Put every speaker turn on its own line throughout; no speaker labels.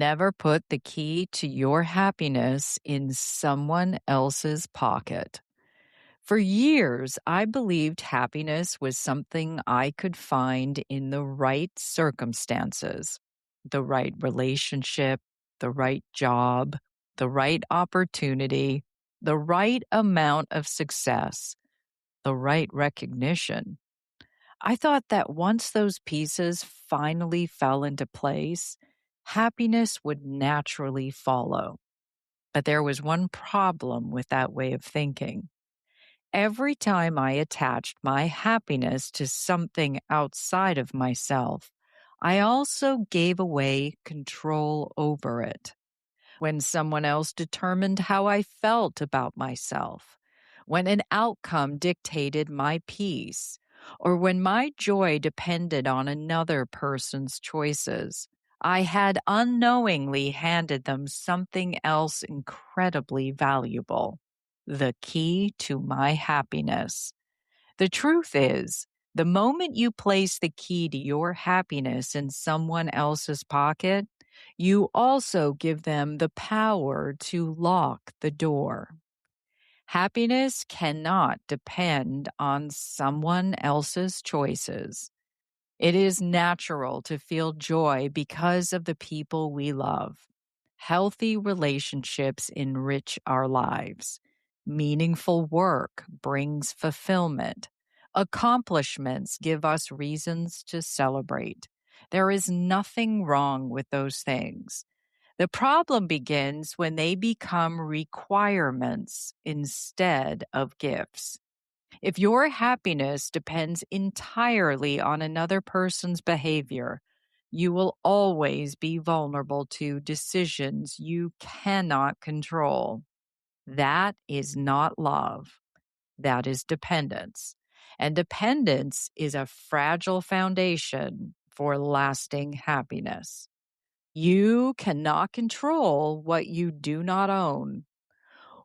Never put the key to your happiness in someone else's pocket. For years, I believed happiness was something I could find in the right circumstances, the right relationship, the right job, the right opportunity, the right amount of success, the right recognition. I thought that once those pieces finally fell into place, happiness would naturally follow. But there was one problem with that way of thinking. Every time I attached my happiness to something outside of myself, I also gave away control over it. When someone else determined how I felt about myself, when an outcome dictated my peace, or when my joy depended on another person's choices, I had unknowingly handed them something else incredibly valuable, the key to my happiness. The truth is, the moment you place the key to your happiness in someone else's pocket, you also give them the power to lock the door. Happiness cannot depend on someone else's choices. It is natural to feel joy because of the people we love. Healthy relationships enrich our lives. Meaningful work brings fulfillment. Accomplishments give us reasons to celebrate. There is nothing wrong with those things. The problem begins when they become requirements instead of gifts. If your happiness depends entirely on another person's behavior, you will always be vulnerable to decisions you cannot control. That is not love. That is dependence. And dependence is a fragile foundation for lasting happiness. You cannot control what you do not own.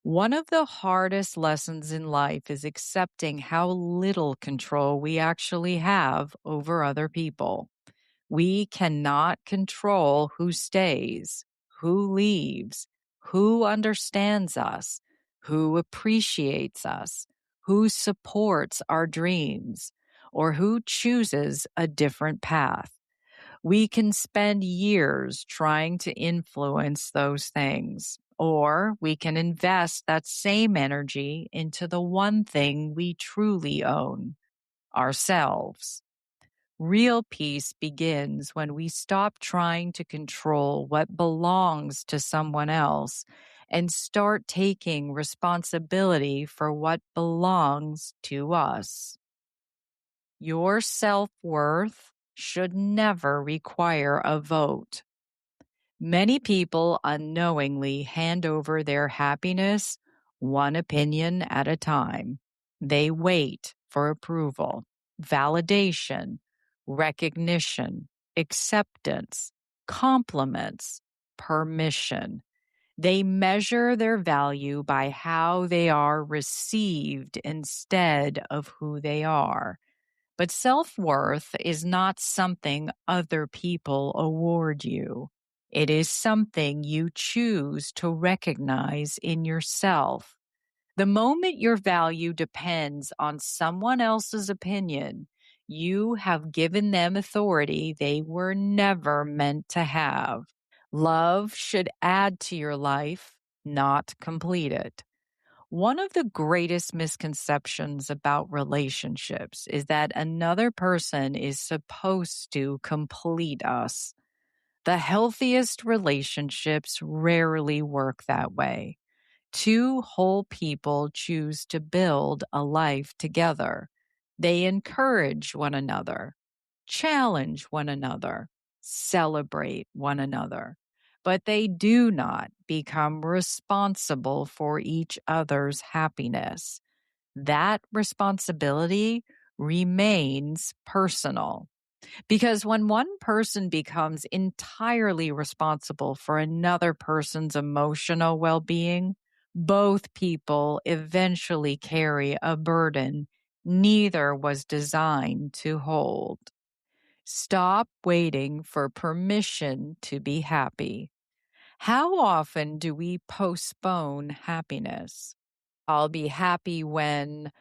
One of the hardest lessons in life is accepting how little control we actually have over other people. We cannot control who stays, who leaves, who understands us, who appreciates us, who supports our dreams, or who chooses a different path. We can spend years trying to influence those things, or we can invest that same energy into the one thing we truly own, ourselves. Real peace begins when we stop trying to control what belongs to someone else and start taking responsibility for what belongs to us. Your self-worth should never require a vote. Many people unknowingly hand over their happiness one opinion at a time. They wait for approval, validation, recognition, acceptance, compliments, permission. They measure their value by how they are received instead of who they are. But self-worth is not something other people award you. It is something you choose to recognize in yourself. The moment your value depends on someone else's opinion, you have given them authority they were never meant to have. Love should add to your life, not complete it. One of the greatest misconceptions about relationships is that another person is supposed to complete us. The healthiest relationships rarely work that way. Two whole people choose to build a life together. They encourage one another, challenge one another, celebrate one another, but they do not become responsible for each other's happiness. That responsibility remains personal. Because when one person becomes entirely responsible for another person's emotional well-being, both people eventually carry a burden neither was designed to hold. Stop waiting for permission to be happy. How often do we postpone happiness? I'll be happy when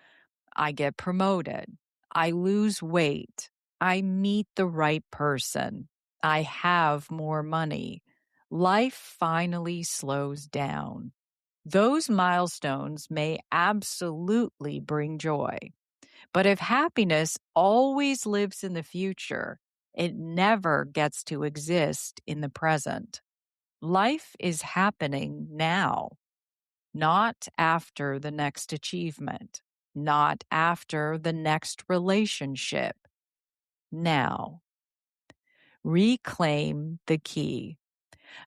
I get promoted, I lose weight, I meet the right person, I have more money. Life finally slows down. Those milestones may absolutely bring joy. But if happiness always lives in the future, it never gets to exist in the present. Life is happening now, not after the next achievement, not after the next relationship. Now, reclaim the key.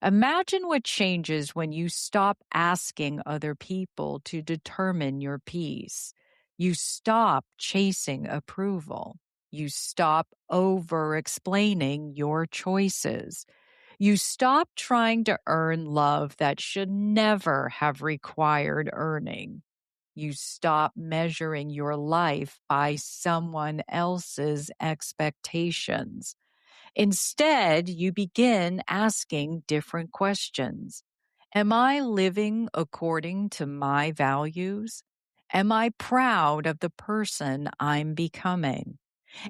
Imagine what changes when you stop asking other people to determine your peace. You stop chasing approval. You stop over explaining your choices. You stop trying to earn love that should never have required earning. You stop measuring your life by someone else's expectations. Instead, you begin asking different questions. Am I living according to my values? Am I proud of the person I'm becoming?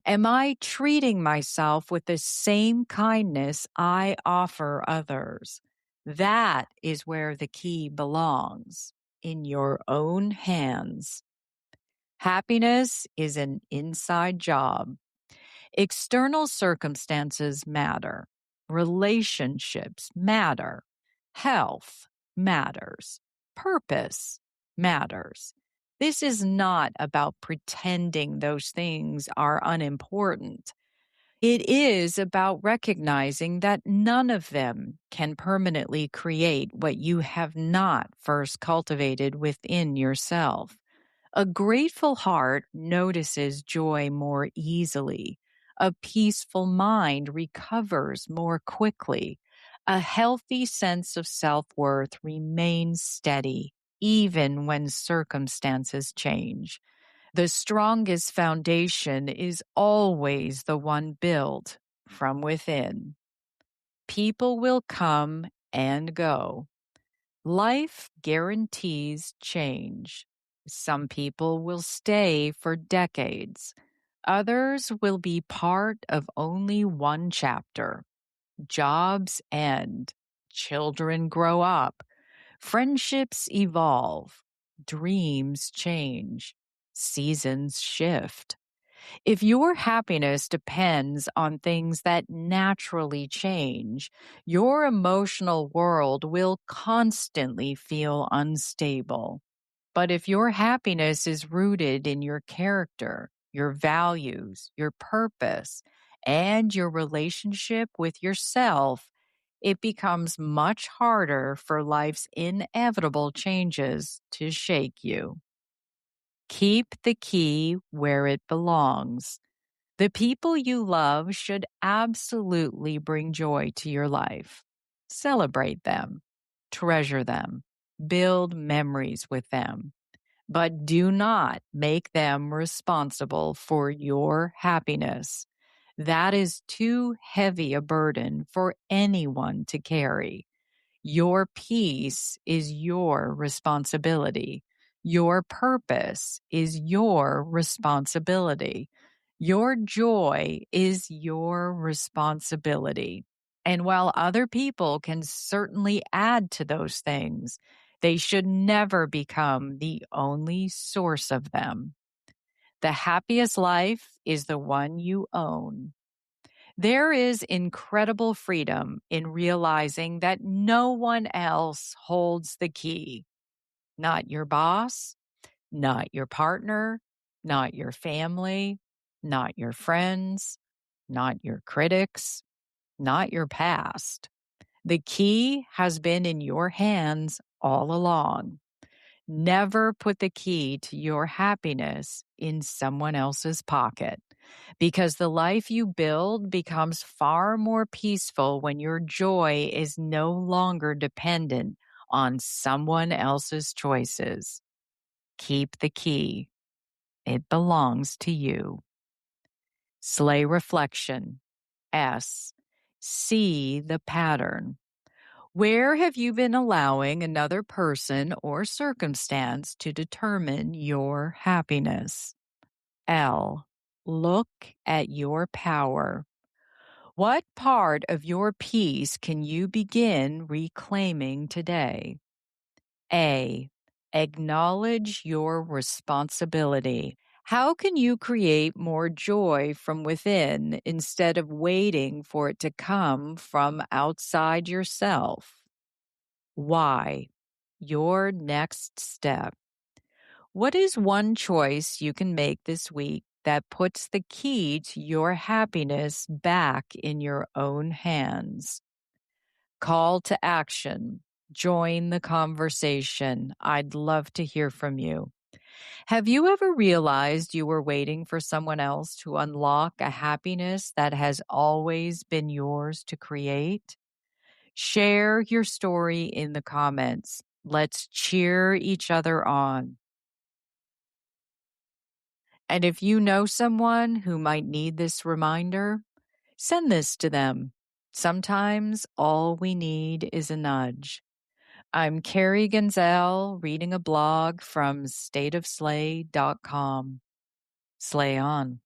Am I treating myself with the same kindness I offer others? That is where the key belongs, in your own hands. Happiness is an inside job. External circumstances matter. Relationships matter. Health matters. Purpose matters. This is not about pretending those things are unimportant. It is about recognizing that none of them can permanently create what you have not first cultivated within yourself. A grateful heart notices joy more easily. A peaceful mind recovers more quickly. A healthy sense of self worth remains steady, even when circumstances change. The strongest foundation is always the one built from within. People will come and go. Life guarantees change. Some people will stay for decades. Others will be part of only one chapter. Jobs end. Children grow up. Friendships evolve. Dreams change. Seasons shift. If your happiness depends on things that naturally change, your emotional world will constantly feel unstable. But if your happiness is rooted in your character, your values, your purpose, and your relationship with yourself, it becomes much harder for life's inevitable changes to shake you. Keep the key where it belongs. The people you love should absolutely bring joy to your life. Celebrate them, treasure them, build memories with them, but do not make them responsible for your happiness. That is too heavy a burden for anyone to carry. Your peace is your responsibility. Your purpose is your responsibility. Your joy is your responsibility. And while other people can certainly add to those things, they should never become the only source of them. The happiest life is the one you own. There is incredible freedom in realizing that no one else holds the key. Not your boss, not your partner, not your family, not your friends, not your critics, not your past. The key has been in your hands all along. Never put the key to your happiness in someone else's pocket, because the life you build becomes far more peaceful when your joy is no longer dependent on someone else's choices. Keep the key. It belongs to you. Slay reflection. S. See the pattern. Where have you been allowing another person or circumstance to determine your happiness? L. Look at your power. What part of your peace can you begin reclaiming today? A. Acknowledge your responsibility. How can you create more joy from within instead of waiting for it to come from outside yourself? Why? Your next step. What is one choice you can make this week that puts the key to your happiness back in your own hands? Call to action. Join the conversation. I'd love to hear from you. Have you ever realized you were waiting for someone else to unlock a happiness that has always been yours to create? Share your story in the comments. Let's cheer each other on. And if you know someone who might need this reminder, send this to them. Sometimes all we need is a nudge. I'm Carrie Genzel, reading a blog from stateofslay.com. Slay on.